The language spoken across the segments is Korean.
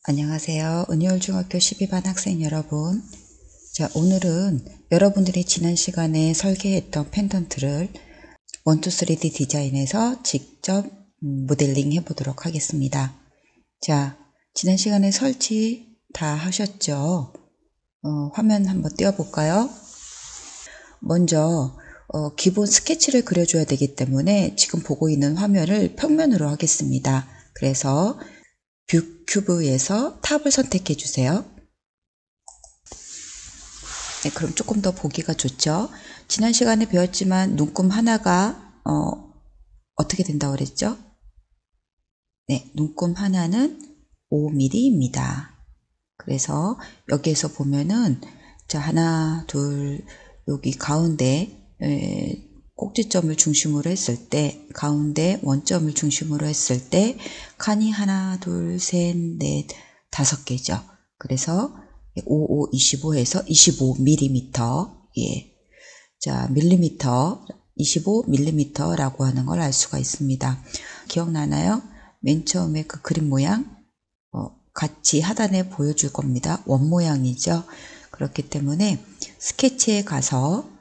안녕하세요. 은효울중학교 12반 학생 여러분. 자, 오늘은 여러분들이 지난 시간에 설계했던 펜던트를 1, 2, 3D 디자인에서 직접 모델링 해보도록 하겠습니다. 자, 지난 시간에 설치 다 하셨죠? 화면 한번 띄워볼까요? 먼저 기본 스케치를 그려줘야 되기 때문에 지금 보고 있는 화면을 평면으로 하겠습니다. 그래서 뷰 큐브에서 탑을 선택해 주세요. 네, 그럼 조금 더 보기가 좋죠. 지난 시간에 배웠지만 눈금 하나가 어떻게 된다고 그랬죠? 네, 눈금 하나는 5mm입니다. 그래서 여기에서 보면은 자, 하나, 둘, 여기 가운데 꼭지점을 중심으로 했을 때, 가운데 원점을 중심으로 했을 때 칸이 하나, 둘, 셋, 넷, 5개죠. 그래서 5, 5, 25에서 25mm, 예. 자, 밀리미터, 25mm라고 하는 걸 알 수가 있습니다. 기억나나요? 맨 처음에 그 그림 모양 같이 하단에 보여줄 겁니다. 원 모양이죠. 그렇기 때문에 스케치에 가서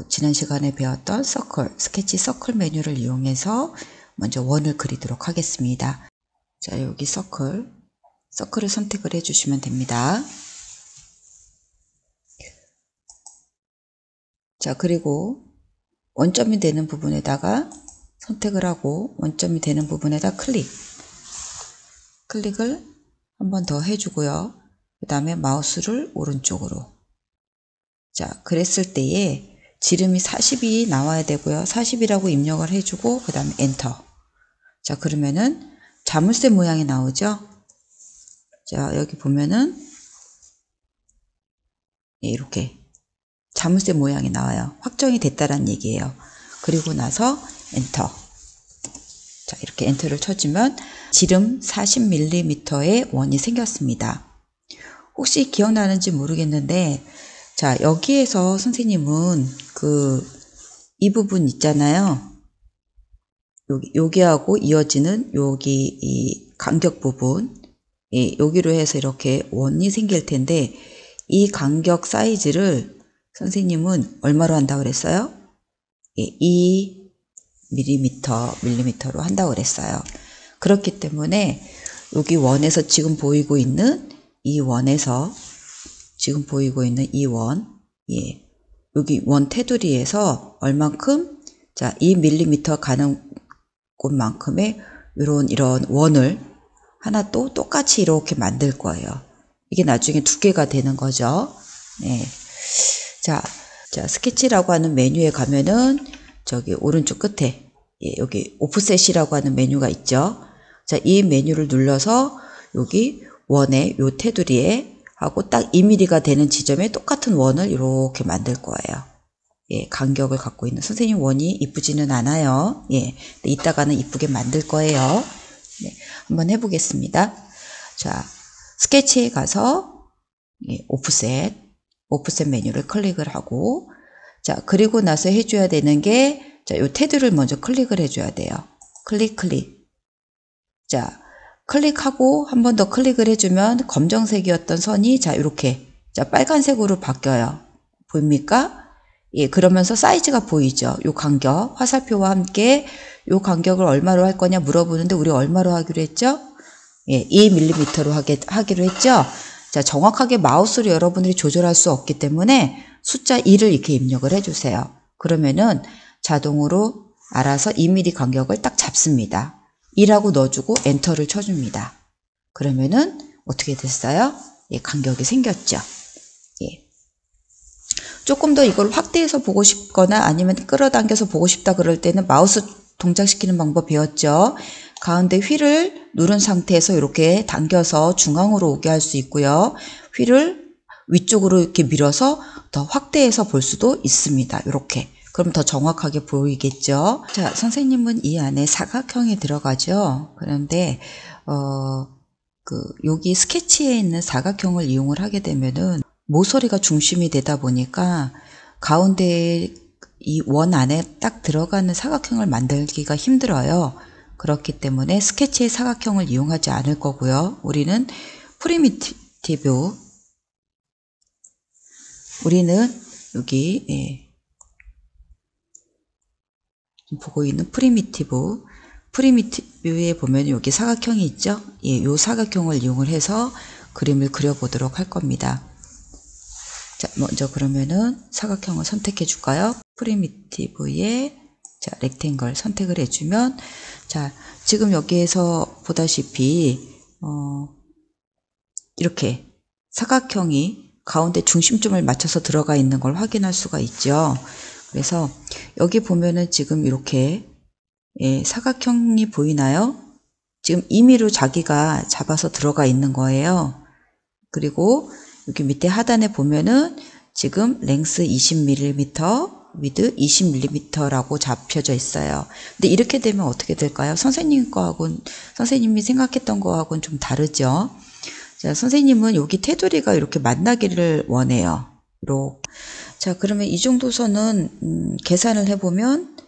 지난 시간에 배웠던 스케치 서클 메뉴를 이용해서 먼저 원을 그리도록 하겠습니다. 자, 여기 서클을 선택을 해주시면 됩니다. 자, 그리고 원점이 되는 부분에다가 선택을 하고 원점이 되는 부분에다 클릭을 한 번 더 해주고요. 그 다음에 마우스를 오른쪽으로. 자, 그랬을 때에 지름이 40이 나와야 되고요. 40이라고 입력을 해주고 그 다음에 엔터. 자, 그러면은 자물쇠 모양이 나오죠. 자, 여기 보면은 이렇게 자물쇠 모양이 나와요. 확정이 됐다는 얘기예요. 그리고 나서 엔터. 자, 이렇게 엔터를 쳐주면 지름 40mm의 원이 생겼습니다. 혹시 기억나는지 모르겠는데, 자, 여기에서 선생님은 이 부분 있잖아요. 여기하고 이어지는 여기 이 간격 부분, 여기로 해서 이렇게 원이 생길 텐데, 이 간격 사이즈를 선생님은 얼마로 한다고 그랬어요? 2mm로 한다고 그랬어요. 그렇기 때문에 여기 원에서 지금 보이고 있는 이 원에서 여기 원 테두리에서 얼만큼, 자, 2mm 가는 곳만큼의 이런 원을 하나 또 똑같이 이렇게 만들 거예요. 이게 나중에 두께가 되는 거죠. 네. 자, 스케치라고 하는 메뉴에 가면은 저기 오른쪽 끝에 여기 오프셋이라고 하는 메뉴가 있죠. 자, 이 메뉴를 눌러서 여기 원의 요 테두리에 하고 딱 2mm가 되는 지점에 똑같은 원을 이렇게 만들 거예요. 예, 간격을 갖고 있는 선생님 원이 이쁘지는 않아요. 예, 근데 이따가는 이쁘게 만들 거예요. 네, 한번 해보겠습니다. 자, 스케치에 가서 오프셋 메뉴를 클릭을 하고, 자, 그리고 나서 해줘야 되는 게, 자, 요 테두리를 먼저 클릭을 해줘야 돼요. 클릭. 자, 클릭하고 한 번 더 클릭을 해주면 검정색이었던 선이, 자, 이렇게, 자, 빨간색으로 바뀌어요. 보입니까? 예, 그러면서 사이즈가 보이죠? 요 간격, 화살표와 함께 요 간격을 얼마로 할 거냐 물어보는데, 우리 얼마로 하기로 했죠? 예, 2mm로 하기로 했죠? 자, 정확하게 마우스로 여러분들이 조절할 수 없기 때문에 숫자 2를 이렇게 입력을 해주세요. 그러면은 자동으로 알아서 2mm 간격을 딱 잡습니다. 2라고 넣어주고 엔터를 쳐줍니다. 그러면은 어떻게 됐어요? 예, 간격이 생겼죠. 예. 조금 더 이걸 확대해서 보고 싶거나 아니면 끌어당겨서 보고 싶다 그럴 때는 마우스 동작시키는 방법 배웠죠. 가운데 휠을 누른 상태에서 이렇게 당겨서 중앙으로 오게 할 수 있고요. 휠을 위쪽으로 이렇게 밀어서 더 확대해서 볼 수도 있습니다. 이렇게. 그럼 더 정확하게 보이겠죠. 자, 선생님은 이 안에 사각형이 들어가죠. 그런데 여기 스케치에 있는 사각형을 이용을 하게 되면은 모서리가 중심이 되다 보니까 가운데 이 원 안에 딱 들어가는 사각형을 만들기가 힘들어요. 그렇기 때문에 스케치의 사각형을 이용하지 않을 거고요. 우리는 프리미티브. 우리는 여기, 보고 있는 프리미티브에 보면 여기 사각형이 있죠? 예, 요 사각형을 이용을 해서 그림을 그려보도록 할 겁니다. 자, 먼저 그러면은 사각형을 선택해 줄까요? 프리미티브에 자, 렉탱글 선택을 해주면, 자, 지금 여기에서 보다시피, 이렇게 사각형이 가운데 중심점을 맞춰서 들어가 있는 걸 확인할 수가 있죠. 그래서 여기 보면은 지금 이렇게 사각형이 보이나요? 지금 임의로 자기가 잡아서 들어가 있는 거예요. 그리고 여기 밑에 하단에 보면은 지금 랭스 20mm, 위드 20mm라고 잡혀져 있어요. 근데 이렇게 되면 어떻게 될까요? 선생님이 생각했던 거하고는 좀 다르죠. 자, 선생님은 여기 테두리가 이렇게 만나기를 원해요. 이렇게. 자, 그러면 이 정도 선은 계산을 해보면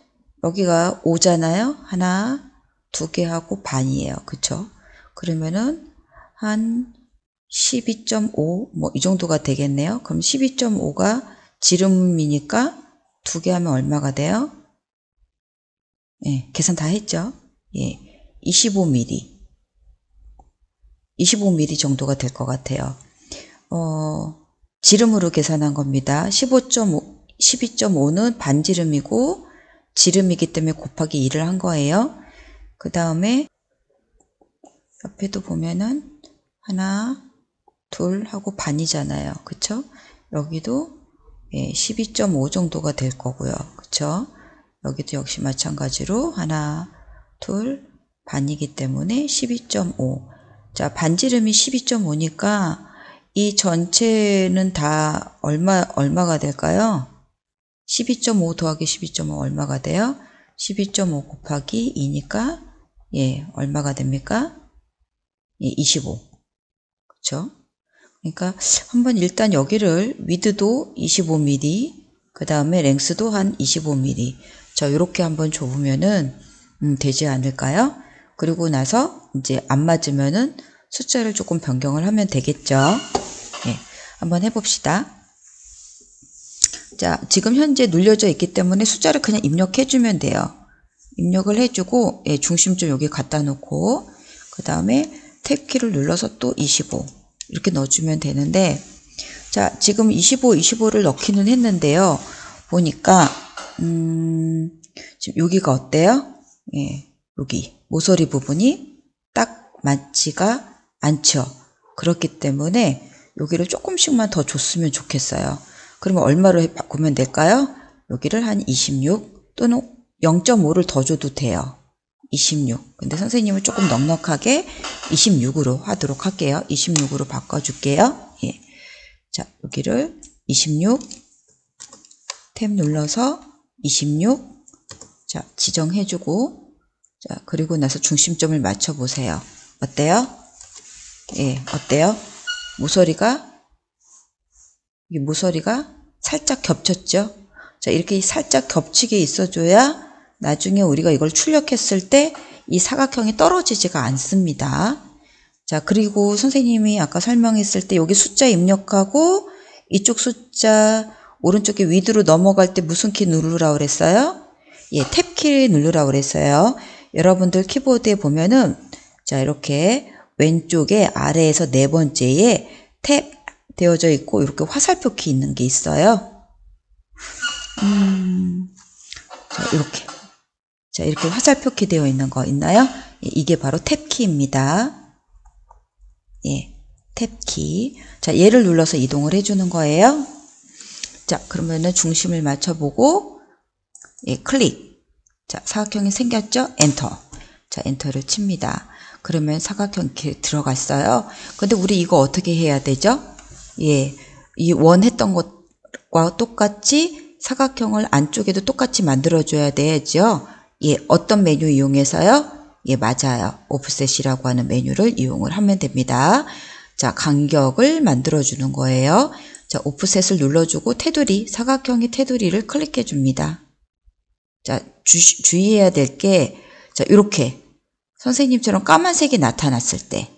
여기가 5잖아요. 하나, 두 개 하고 반이에요. 그쵸? 그러면은 한 12.5, 뭐 이 정도가 되겠네요. 그럼 12.5가 지름이니까 두 개 하면 얼마가 돼요? 예, 계산 다 했죠? 예, 25mm 정도가 될 것 같아요. 지름으로 계산한 겁니다. 12.5는 반지름이고 지름이기 때문에 곱하기 2를 한 거예요. 그 다음에 옆에도 보면은 하나, 둘 하고 반이잖아요. 그쵸? 여기도 12.5 정도가 될 거고요. 그쵸? 여기도 역시 마찬가지로 하나, 둘, 반이기 때문에 12.5. 자, 반지름이 12.5니까 이 전체는 다 얼마가 될까요? 12.5 더하기 12.5 얼마가 돼요? 12.5 곱하기 2니까 예, 얼마가 됩니까? 예, 25. 그쵸? 그러니까 한번 일단 여기를 위드도 25mm, 그 다음에 랭스도 한 25mm. 자, 이렇게 한번 좁으면은 되지 않을까요? 그리고 나서 이제 안 맞으면은 숫자를 조금 변경을 하면 되겠죠. 예, 한번 해봅시다. 자, 지금 현재 눌려져 있기 때문에 숫자를 그냥 입력해주면 돼요. 입력을 해주고, 예, 중심점 여기 갖다 놓고, 그 다음에 탭키를 눌러서 또 25. 이렇게 넣어주면 되는데, 자, 지금 25를 넣기는 했는데요. 보니까, 지금 여기가 어때요? 예, 여기 모서리 부분이 딱 맞지가 않죠. 그렇기 때문에 여기를 조금씩만 더 줬으면 좋겠어요. 그러면 얼마로 바꾸면 될까요? 여기를 한 26 또는 0.5를 더 줘도 돼요. 26. 근데 선생님은 조금 넉넉하게 26으로 하도록 할게요. 26으로 바꿔줄게요. 예. 자, 여기를 26 탭 눌러서 26 자, 지정해주고 자, 그리고 나서 중심점을 맞춰보세요. 어때요? 예, 어때요? 모서리가 살짝 겹쳤죠? 자, 이렇게 살짝 겹치게 있어줘야 나중에 우리가 이걸 출력했을 때 이 사각형이 떨어지지가 않습니다. 자, 그리고 선생님이 아까 설명했을 때 여기 숫자 입력하고 이쪽 숫자 오른쪽에 위드로 넘어갈 때 무슨 키 누르라고 그랬어요? 예, 탭키 누르라고 그랬어요. 여러분들 키보드에 보면은 자, 이렇게 왼쪽에 아래에서 네 번째에 탭 되어져 있고 이렇게 화살표 키 있는 게 있어요. 자, 이렇게 화살표 키 되어 있는 거 있나요? 예, 이게 바로 탭키입니다. 예, 탭키. 자, 얘를 눌러서 이동을 해주는 거예요. 자, 그러면은 중심을 맞춰보고, 예, 클릭. 자, 사각형이 생겼죠? 엔터. 자, 엔터를 칩니다. 그러면 사각형 이렇게 들어갔어요. 근데 우리 이거 어떻게 해야 되죠? 예, 이 원 했던 것과 똑같이 사각형을 안쪽에도 똑같이 만들어줘야 되죠. 예, 어떤 메뉴 이용해서요? 예, 맞아요. 오프셋이라고 하는 메뉴를 이용을 하면 됩니다. 자, 간격을 만들어주는 거예요. 자, 오프셋을 눌러주고 테두리, 사각형의 테두리를 클릭해 줍니다. 자, 주의해야 될 게, 자, 이렇게 선생님처럼 까만색이 나타났을 때,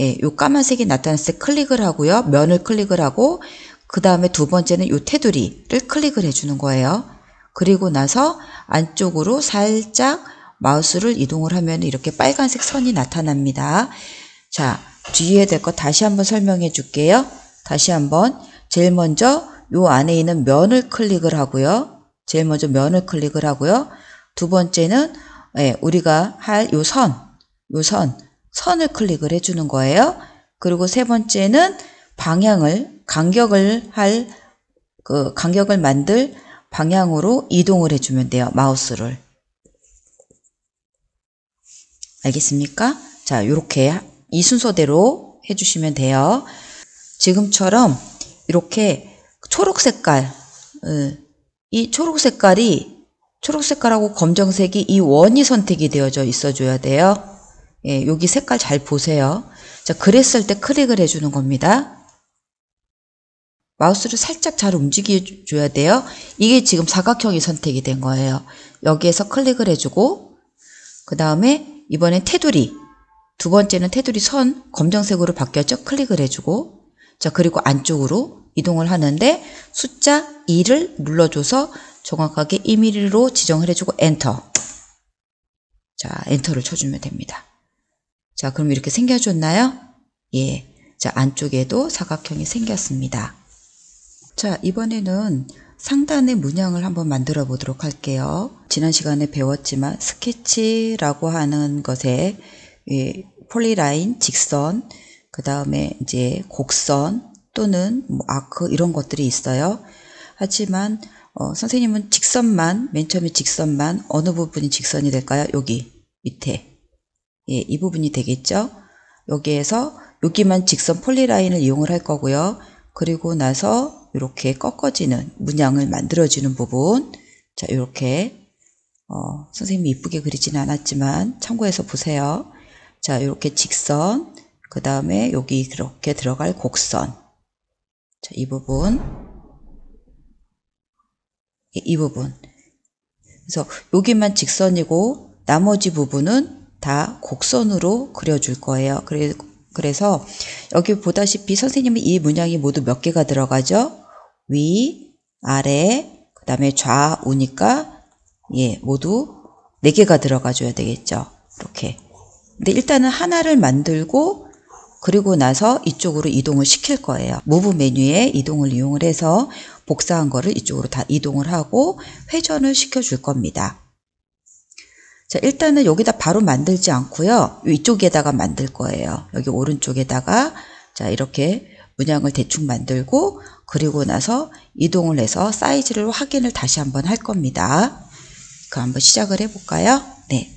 예, 요 까만색이 나타났을 때 클릭을 하고요. 면을 클릭을 하고 그 다음에 두 번째는 요 테두리를 클릭을 해주는 거예요. 그리고 나서 안쪽으로 살짝 마우스를 이동을 하면 이렇게 빨간색 선이 나타납니다. 자, 주의해야 될 거 다시 한번 설명해 줄게요. 다시 한번 제일 먼저 요 안에 있는 면을 클릭을 하고요. 제일 먼저 면을 클릭을 하고요. 두 번째는 예, 우리가 할 요 선을 클릭을 해주는 거예요. 그리고 세 번째는 간격을 만들 방향으로 이동을 해주면 돼요. 마우스를. 알겠습니까? 자, 요렇게 이 순서대로 해주시면 돼요. 지금처럼 이렇게 초록 색깔, 이 초록 색깔하고 검정색이 이 원이 선택이 되어져 있어줘야 돼요. 예, 여기 색깔 잘 보세요. 자, 그랬을 때 클릭을 해주는 겁니다. 마우스를 살짝 잘 움직여줘야 돼요. 이게 지금 사각형이 선택이 된 거예요. 여기에서 클릭을 해주고 그 다음에 이번엔 테두리, 두 번째는 테두리 선 검정색으로 바뀌었죠. 클릭을 해주고 자, 그리고 안쪽으로 이동을 하는데 숫자 2를 눌러줘서 정확하게 2mm로 지정을 해주고 엔터. 자, 엔터를 쳐주면 됩니다. 자, 그럼 이렇게 생겨줬나요? 예. 자, 안쪽에도 사각형이 생겼습니다. 자, 이번에는 상단의 문양을 한번 만들어 보도록 할게요. 지난 시간에 배웠지만 스케치라고 하는 것에 폴리라인, 직선, 그 다음에 이제 곡선 또는 뭐 아크 이런 것들이 있어요. 하지만 선생님은 직선만, 맨 처음에 직선만 어느 부분이 직선이 될까요? 여기 밑에. 예, 이 부분이 되겠죠? 여기에서 여기만 직선 폴리라인을 이용을 할 거고요. 그리고 나서 이렇게 꺾어지는 문양을 만들어주는 부분. 자, 이렇게 선생님이 이쁘게 그리지는 않았지만 참고해서 보세요. 자, 이렇게 직선, 그 다음에 여기 이렇게 들어갈 곡선. 자, 이 부분. 예, 이 부분. 그래서 여기만 직선이고 나머지 부분은 다 곡선으로 그려줄 거예요. 그래서 여기 보다시피 선생님은 이 문양이 모두 몇 개가 들어가죠? 위, 아래, 그 다음에 좌우니까 예, 모두 4개가 들어가줘야 되겠죠. 이렇게. 근데 일단은 하나를 만들고 그리고 나서 이쪽으로 이동을 시킬 거예요. 무브 메뉴에 이동을 이용을 해서 복사한 거를 이쪽으로 다 이동을 하고 회전을 시켜줄 겁니다. 자, 일단은 여기다 바로 만들지 않고요. 이쪽에다가 만들 거예요. 여기 오른쪽에다가 자, 이렇게 문양을 대충 만들고 그리고 나서 이동을 해서 사이즈를 확인을 다시 한번 할 겁니다. 그 한번 시작을 해볼까요? 네.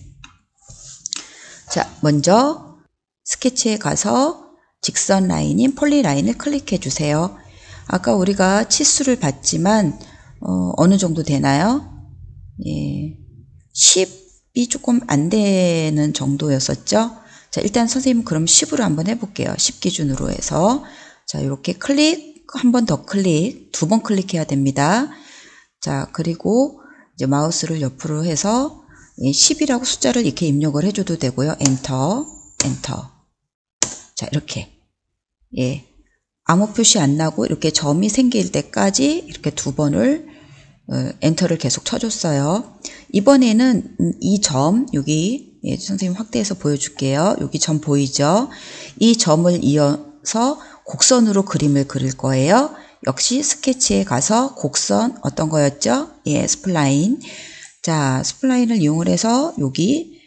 자, 먼저 스케치에 가서 직선 라인인 폴리라인을 클릭해 주세요. 아까 우리가 치수를 봤지만 어느 정도 되나요? 예, 10이 조금 안 되는 정도였었죠. 자, 일단 선생님 그럼 10으로 한번 해볼게요. 10 기준으로 해서 자, 이렇게 클릭, 한 번 더 클릭, 2번 클릭해야 됩니다. 자, 그리고 이제 마우스를 옆으로 해서 10이라고 숫자를 이렇게 입력을 해줘도 되고요. 엔터, 엔터. 자, 이렇게 예, 아무 표시 안 나고 이렇게 점이 생길 때까지 이렇게 2번을 엔터를 계속 쳐줬어요. 이번에는 이 점 여기 예, 선생님 확대해서 보여줄게요. 여기 점 보이죠? 이 점을 이어서 곡선으로 그림을 그릴 거예요. 역시 스케치에 가서 곡선 어떤 거였죠? 예, 스플라인. 자, 스플라인을 이용을 해서 여기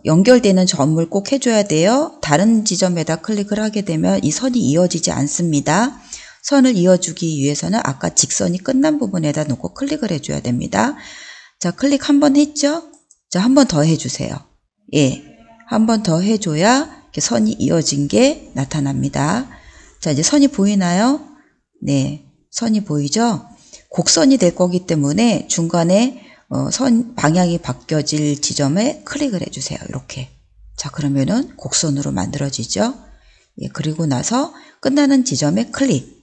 연결되는 점을 꼭 해줘야 돼요. 다른 지점에다 클릭을 하게 되면 이 선이 이어지지 않습니다. 선을 이어주기 위해서는 아까 직선이 끝난 부분에다 놓고 클릭을 해줘야 됩니다. 자, 클릭 한 번 했죠? 자, 한 번 더 해주세요. 예, 한 번 더 해줘야 이렇게 선이 이어진 게 나타납니다. 자, 이제 선이 보이나요? 네, 선이 보이죠? 곡선이 될 거기 때문에 중간에 선 방향이 바뀌어질 지점에 클릭을 해주세요. 이렇게. 자, 그러면은 곡선으로 만들어지죠? 예, 그리고 나서 끝나는 지점에 클릭.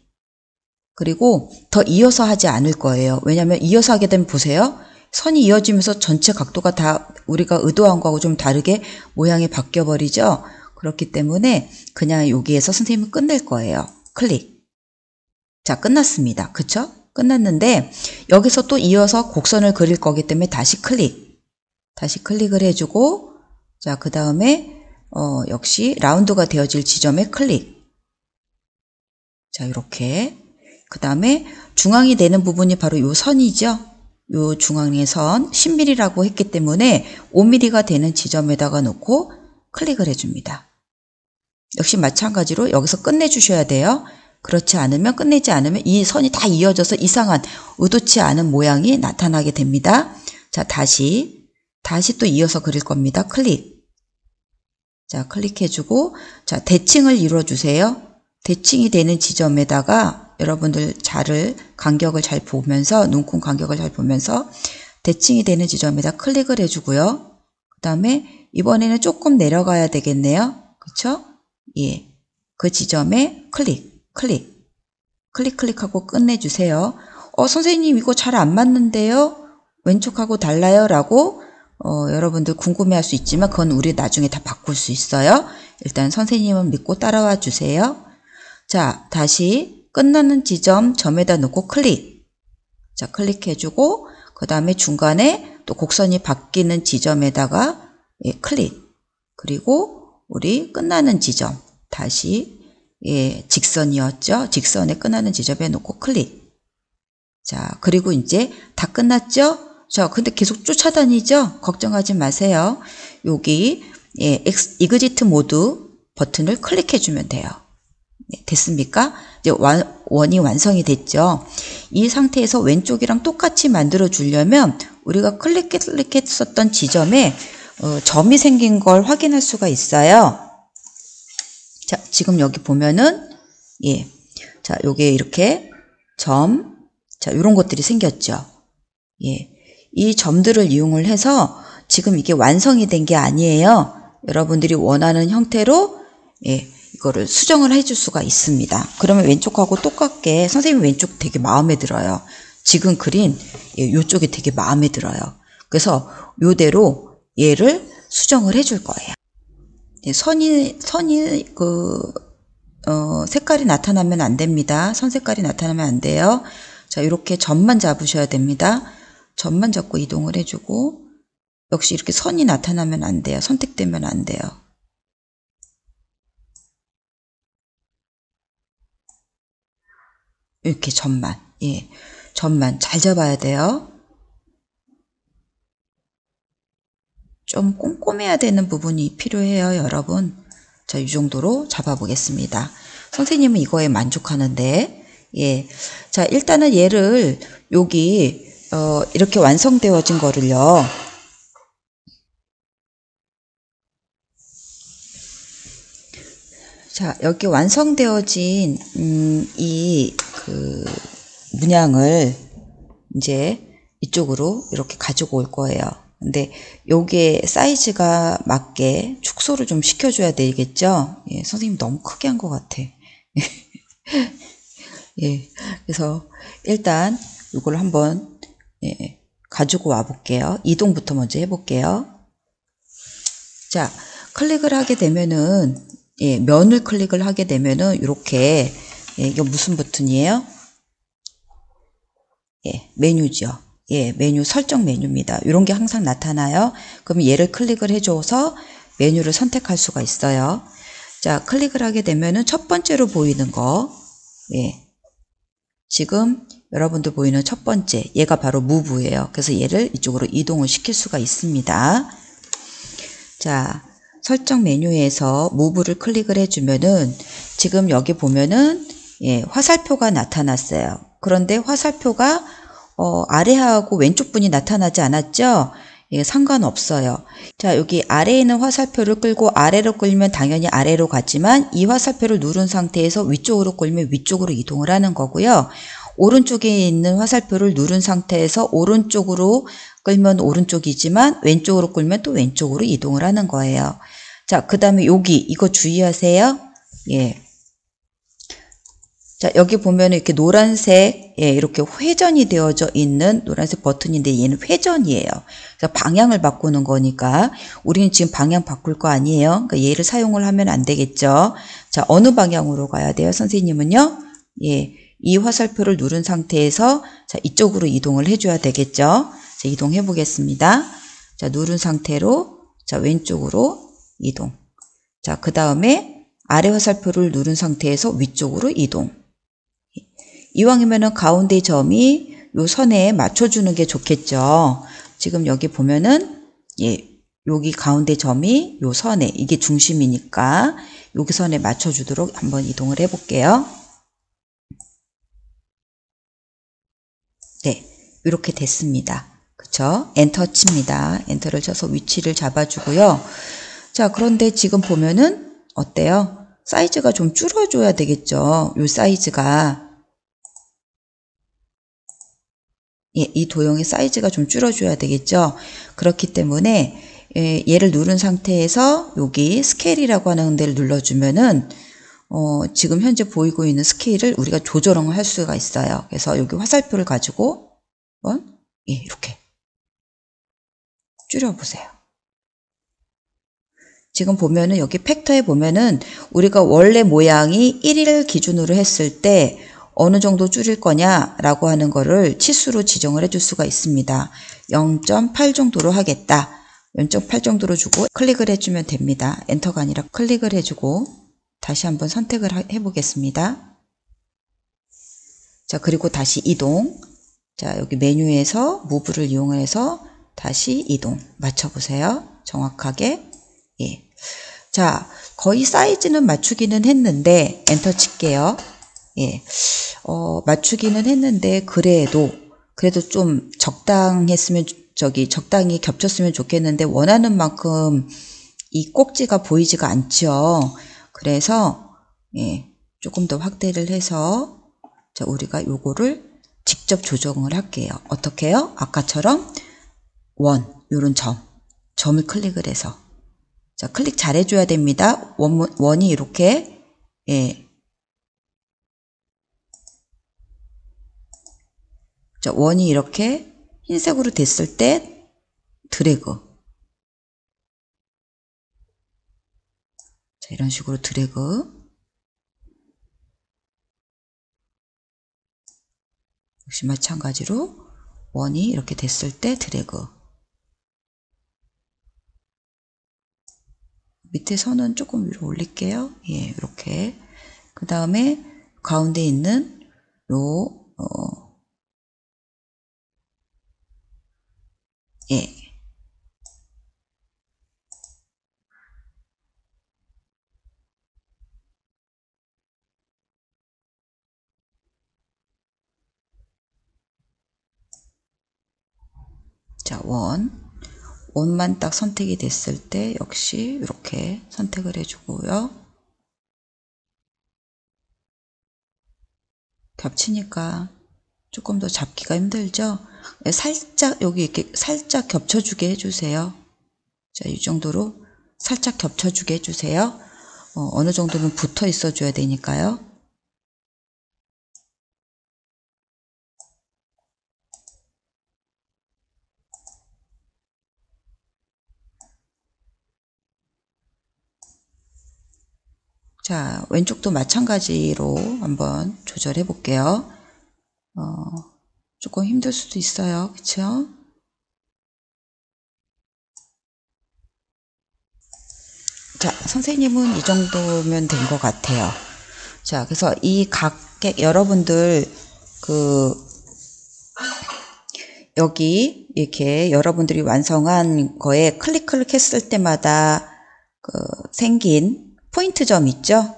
그리고 더 이어서 하지 않을 거예요. 왜냐하면 이어서 하게 되면 보세요. 선이 이어지면서 전체 각도가 다 우리가 의도한 거하고 좀 다르게 모양이 바뀌어 버리죠. 그렇기 때문에 그냥 여기에서 선생님은 끝낼 거예요. 클릭. 자, 끝났습니다. 그쵸? 끝났는데 여기서 또 이어서 곡선을 그릴 거기 때문에 다시 클릭. 다시 클릭을 해주고 자, 그 다음에 역시 라운드가 되어질 지점에 클릭. 자, 이렇게. 그 다음에 중앙이 되는 부분이 바로 요 선이죠. 요 중앙의 선 10mm라고 했기 때문에 5mm가 되는 지점에다가 놓고 클릭을 해줍니다. 역시 마찬가지로 여기서 끝내주셔야 돼요. 그렇지 않으면 끝내지 않으면 이 선이 다 이어져서 이상한 의도치 않은 모양이 나타나게 됩니다. 자, 다시 또 이어서 그릴 겁니다. 클릭. 자, 클릭해주고 자, 대칭을 이루어주세요. 대칭이 되는 지점에다가 여러분들 간격을 잘 보면서 눈금 간격을 잘 보면서 대칭이 되는 지점에다 클릭을 해주고요. 그 다음에 이번에는 조금 내려가야 되겠네요. 그쵸? 예, 그 지점에 클릭하고 끝내주세요. 선생님 이거 잘 안 맞는데요? 왼쪽하고 달라요? 라고 여러분들 궁금해할 수 있지만 그건 우리 나중에 다 바꿀 수 있어요. 일단 선생님은 믿고 따라와 주세요. 자, 다시 끝나는 점에다 놓고 클릭. 자, 클릭해주고 그 다음에 중간에 또 곡선이 바뀌는 지점에다가 예, 클릭. 그리고 우리 끝나는 지점 다시 예, 직선이었죠. 직선에 끝나는 지점에 놓고 클릭. 자, 그리고 이제 다 끝났죠? 자, 근데 계속 쫓아다니죠? 걱정하지 마세요. 여기 예, 이그지트 모드 버튼을 클릭해주면 돼요. 네, 됐습니까? 이제 원이 완성이 됐죠. 이 상태에서 왼쪽이랑 똑같이 만들어 주려면 우리가 클릭했었던 지점에 점이 생긴 걸 확인할 수가 있어요. 자, 지금 여기 보면은 예, 자, 요게 이렇게 점, 자, 요런 것들이 생겼죠. 예, 이 점들을 이용을 해서 지금 이게 완성이 된 게 아니에요. 여러분들이 원하는 형태로 예, 이거를 수정을 해줄 수가 있습니다. 그러면 왼쪽하고 똑같게 선생님 왼쪽 되게 마음에 들어요. 지금 그린 예, 요쪽이 되게 마음에 들어요. 그래서 요대로 얘를 수정을 해줄 거예요. 예, 선이 색깔이 나타나면 안 됩니다. 선 색깔이 나타나면 안 돼요. 자, 이렇게 점만 잡으셔야 됩니다. 점만 잡고 이동을 해주고 역시 이렇게 선이 나타나면 안 돼요. 선택되면 안 돼요. 이렇게 점만, 예, 점만 잘 잡아야 돼요. 좀 꼼꼼해야 되는 부분이 필요해요, 여러분. 자, 이 정도로 잡아보겠습니다. 선생님은 이거에 만족하는데, 예. 자, 일단은 얘를 여기, 이렇게 완성되어진 거를요. 자, 여기 완성되어진, 문양을 이제 이쪽으로 이렇게 가지고 올 거예요. 근데 요게 사이즈가 맞게 축소를 좀 시켜줘야 되겠죠? 예, 선생님 너무 크게 한 것 같아. 예, 그래서 일단 이걸 한번 예, 가지고 와 볼게요. 이동부터 먼저 해볼게요. 자, 클릭을 하게 되면은 예, 면을 클릭을 하게 되면은 이렇게 예, 이거 무슨 버튼이에요? 예, 메뉴죠. 예, 메뉴 설정 메뉴입니다. 이런 게 항상 나타나요. 그럼 얘를 클릭을 해줘서 메뉴를 선택할 수가 있어요. 자, 클릭을 하게 되면은 첫 번째로 보이는 거, 예, 지금 여러분들 보이는 첫 번째, 얘가 바로 무브예요. 그래서 얘를 이쪽으로 이동을 시킬 수가 있습니다. 자, 설정 메뉴에서 무브를 클릭을 해주면은 지금 여기 보면은 예, 화살표가 나타났어요. 그런데 화살표가 아래하고 왼쪽 분이 나타나지 않았죠? 예, 상관없어요. 자, 여기 아래에 있는 화살표를 끌고 아래로 끌면 당연히 아래로 가지만 이 화살표를 누른 상태에서 위쪽으로 끌면 위쪽으로 이동을 하는 거고요. 오른쪽에 있는 화살표를 누른 상태에서 오른쪽으로 끌면 오른쪽이지만 왼쪽으로 끌면 또 왼쪽으로 이동을 하는 거예요. 자, 그 다음에 여기 이거 주의하세요. 예. 자, 여기 보면 이렇게 노란색, 예, 이렇게 회전이 되어져 있는 노란색 버튼인데 얘는 회전이에요. 그래서 방향을 바꾸는 거니까 우리는 지금 방향 바꿀 거 아니에요. 그러니까 얘를 사용을 하면 안 되겠죠. 자, 어느 방향으로 가야 돼요? 선생님은요? 예, 이 화살표를 누른 상태에서 자, 이쪽으로 이동을 해줘야 되겠죠. 자, 이동해 보겠습니다. 자, 누른 상태로 자, 왼쪽으로 이동. 자, 그 다음에 아래 화살표를 누른 상태에서 위쪽으로 이동. 이왕이면은 가운데 점이 요 선에 맞춰주는 게 좋겠죠. 지금 여기 보면은, 예, 여기 가운데 점이 요 선에, 이게 중심이니까 여기 선에 맞춰주도록 한번 이동을 해볼게요. 네, 이렇게 됐습니다. 그쵸? 엔터 칩니다. 엔터를 쳐서 위치를 잡아주고요. 자, 그런데 지금 보면은 어때요? 사이즈가 좀 줄어줘야 되겠죠. 요 사이즈가. 예, 이 도형의 사이즈가 좀 줄어줘야 되겠죠. 그렇기 때문에 얘를 누른 상태에서 여기 스케일이라고 하는 데를 눌러주면은 지금 현재 보이고 있는 스케일을 우리가 조절을 할 수가 있어요. 그래서 여기 화살표를 가지고 한번 예, 이렇게 줄여보세요. 지금 보면은 여기 팩터에 보면은 우리가 원래 모양이 1을 기준으로 했을 때 어느 정도 줄일 거냐라고 하는 거를 치수로 지정을 해줄 수가 있습니다. 0.8 정도로 하겠다. 0.8 정도로 주고 클릭을 해주면 됩니다. 엔터가 아니라 클릭을 해주고 다시 한번 선택을 해보겠습니다. 자, 그리고 다시 이동. 자, 여기 메뉴에서 무브를 이용해서 다시 이동. 맞춰보세요. 정확하게. 예. 자, 거의 사이즈는 맞추기는 했는데 엔터 칠게요. 예. 맞추기는 했는데 그래도 좀 적당했으면 적당히 겹쳤으면 좋겠는데 원하는 만큼 이 꼭지가 보이지가 않죠. 그래서 예, 조금 더 확대를 해서 자, 우리가 요거를 직접 조정을 할게요. 어떻게 해요? 아까처럼 요런 점을 클릭을 해서 자, 클릭 잘 해줘야 됩니다. 원이 이렇게 예. 자, 원이 이렇게 흰색으로 됐을 때 드래그. 자, 이런 식으로 드래그. 역시 마찬가지로 원이 이렇게 됐을 때 드래그. 밑에 선은 조금 위로 올릴게요. 예, 이렇게. 그 다음에 가운데 있는 예. 자, 원만 딱 선택이 됐을 때 역시 이렇게 선택을 해주고요. 겹치니까 조금 더 잡기가 힘들죠? 살짝 여기 이렇게 살짝 겹쳐주게 해주세요. 자, 이 정도로 살짝 겹쳐주게 해주세요. 어느 정도는 붙어 있어 줘야 되니까요. 자, 왼쪽도 마찬가지로 한번 조절해 볼게요. 조금 힘들 수도 있어요. 그쵸? 자, 선생님은 이 정도면 된 것 같아요. 자, 그래서 이 각객 여러분들 여기 이렇게 여러분들이 완성한 거에 클릭 했을 때마다 생긴 포인트 점 있죠?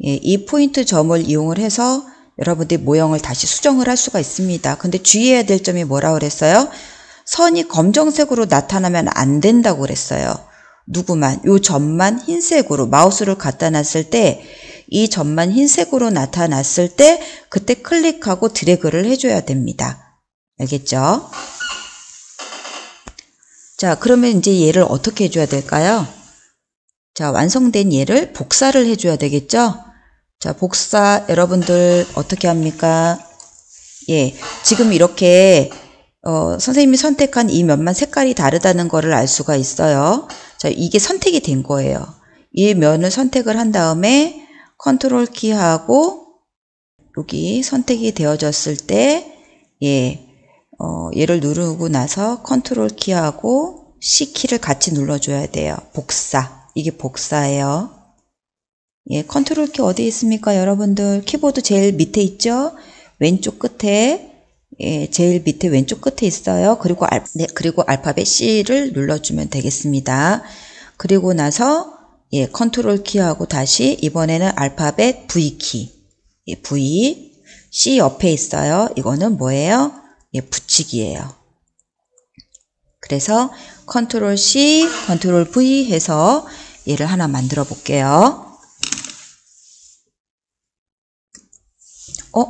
예, 이 포인트 점을 이용을 해서 여러분들이 모형을 다시 수정을 할 수가 있습니다. 근데 주의해야 될 점이 뭐라고 그랬어요? 선이 검정색으로 나타나면 안 된다고 그랬어요. 요 점만 흰색으로 마우스를 갖다 놨을 때 이 점만 흰색으로 나타났을 때 그때 클릭하고 드래그를 해줘야 됩니다. 알겠죠? 자, 그러면 이제 얘를 어떻게 해줘야 될까요? 자, 완성된 얘를 복사를 해줘야 되겠죠? 자, 복사 여러분들 어떻게 합니까? 예, 지금 이렇게 선생님이 선택한 이 면만 색깔이 다르다는 거를 알 수가 있어요. 자, 이게 선택이 된 거예요. 이 면을 선택을 한 다음에 컨트롤 키하고 여기 선택이 되어졌을 때 예, 얘를 누르고 나서 컨트롤 키하고 C 키를 같이 눌러줘야 돼요. 복사. 이게 복사예요. 예, 컨트롤 키 어디 있습니까, 여러분들? 키보드 제일 밑에 있죠? 왼쪽 끝에, 예, 제일 밑에 왼쪽 끝에 있어요. 그리고 그리고 알파벳 C를 눌러주면 되겠습니다. 그리고 나서, 예, 컨트롤 키하고 다시, 이번에는 알파벳 V 키. 예, V. C 옆에 있어요. 이거는 뭐예요? 예, 붙이기예요. 그래서 컨트롤 C, 컨트롤 V 해서 얘를 하나 만들어 볼게요.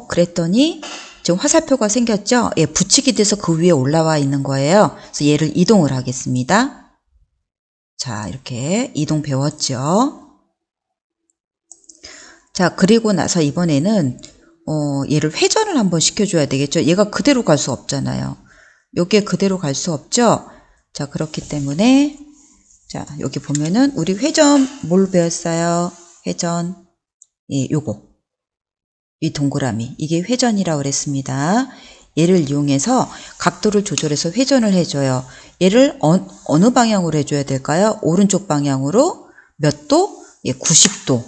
그랬더니 지금 화살표가 생겼죠? 예, 붙이기 돼서 그 위에 올라와 있는 거예요. 그래서 얘를 이동을 하겠습니다. 자, 이렇게 이동 배웠죠? 자, 그리고 나서 이번에는 얘를 회전을 한번 시켜줘야 되겠죠? 얘가 그대로 갈 수 없잖아요. 여기에 그대로 갈 수 없죠? 자, 그렇기 때문에 자, 여기 보면은 우리 회전 뭘 배웠어요? 회전. 예, 요거. 이 동그라미, 이게 회전이라고 그랬습니다. 얘를 이용해서 각도를 조절해서 회전을 해줘요. 얘를 어느 방향으로 해줘야 될까요? 오른쪽 방향으로 몇 도? 예, 90도.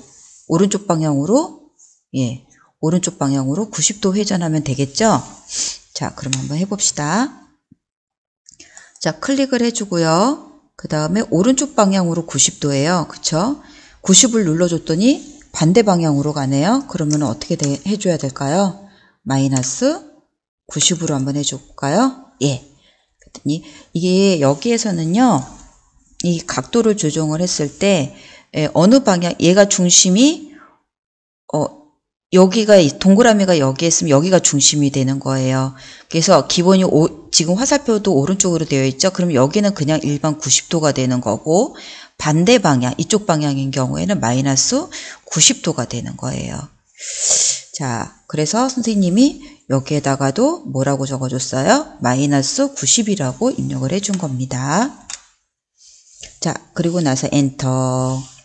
오른쪽 방향으로, 예, 오른쪽 방향으로 90도 회전하면 되겠죠? 자, 그럼 한번 해봅시다. 자, 클릭을 해주고요. 그 다음에 오른쪽 방향으로 90도예요. 그쵸? 90을 눌러줬더니 반대 방향으로 가네요. 그러면 어떻게 해줘야 될까요? 마이너스 90으로 한번 해줄까요? 예. 그랬더니 이게 여기에서는요, 이 각도를 조정을 했을 때 어느 방향, 얘가 중심이 여기가 동그라미가 여기에 있으면 여기가 중심이 되는 거예요. 그래서 기본이 지금 화살표도 오른쪽으로 되어 있죠. 그럼 여기는 그냥 일반 90도가 되는 거고 반대 방향, 이쪽 방향인 경우에는 마이너스 90도가 되는 거예요. 자, 그래서 선생님이 여기에다가도 뭐라고 적어줬어요? 마이너스 90이라고 입력을 해준 겁니다. 자, 그리고 나서 엔터.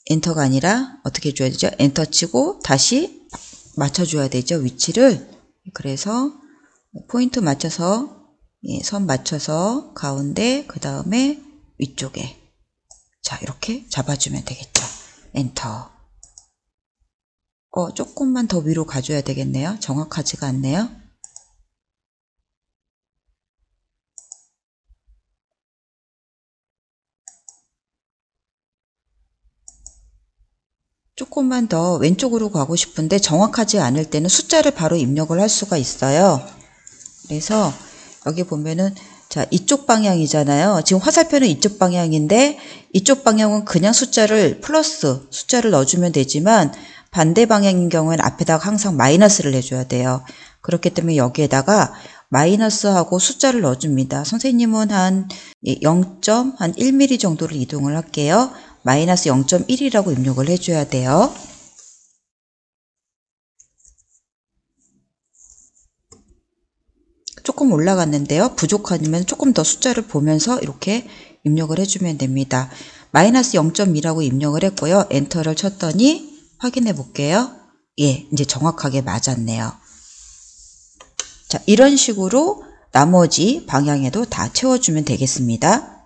엔터가 아니라 어떻게 해줘야 되죠? 엔터 치고 다시 맞춰줘야 되죠, 위치를. 그래서 포인트 맞춰서, 예, 선 맞춰서 가운데, 그 다음에 위쪽에. 자, 이렇게 잡아주면 되겠죠. 엔터. 조금만 더 위로 가줘야 되겠네요. 정확하지가 않네요. 조금만 더 왼쪽으로 가고 싶은데 정확하지 않을 때는 숫자를 바로 입력을 할 수가 있어요. 그래서 여기 보면은 자, 이쪽 방향이잖아요. 지금 화살표는 이쪽 방향인데 이쪽 방향은 그냥 플러스 숫자를 넣어주면 되지만 반대 방향인 경우에는 앞에다가 항상 마이너스를 해줘야 돼요. 그렇기 때문에 여기에다가 마이너스하고 숫자를 넣어줍니다. 선생님은 한 0.1mm 정도를 이동을 할게요. 마이너스 0.1이라고 입력을 해줘야 돼요. 조금 올라갔는데요. 부족하면 조금 더 숫자를 보면서 이렇게 입력을 해주면 됩니다. 마이너스 0.2라고 입력을 했고요. 엔터를 쳤더니 확인해 볼게요. 예, 이제 정확하게 맞았네요. 자, 이런 식으로 나머지 방향에도 다 채워주면 되겠습니다.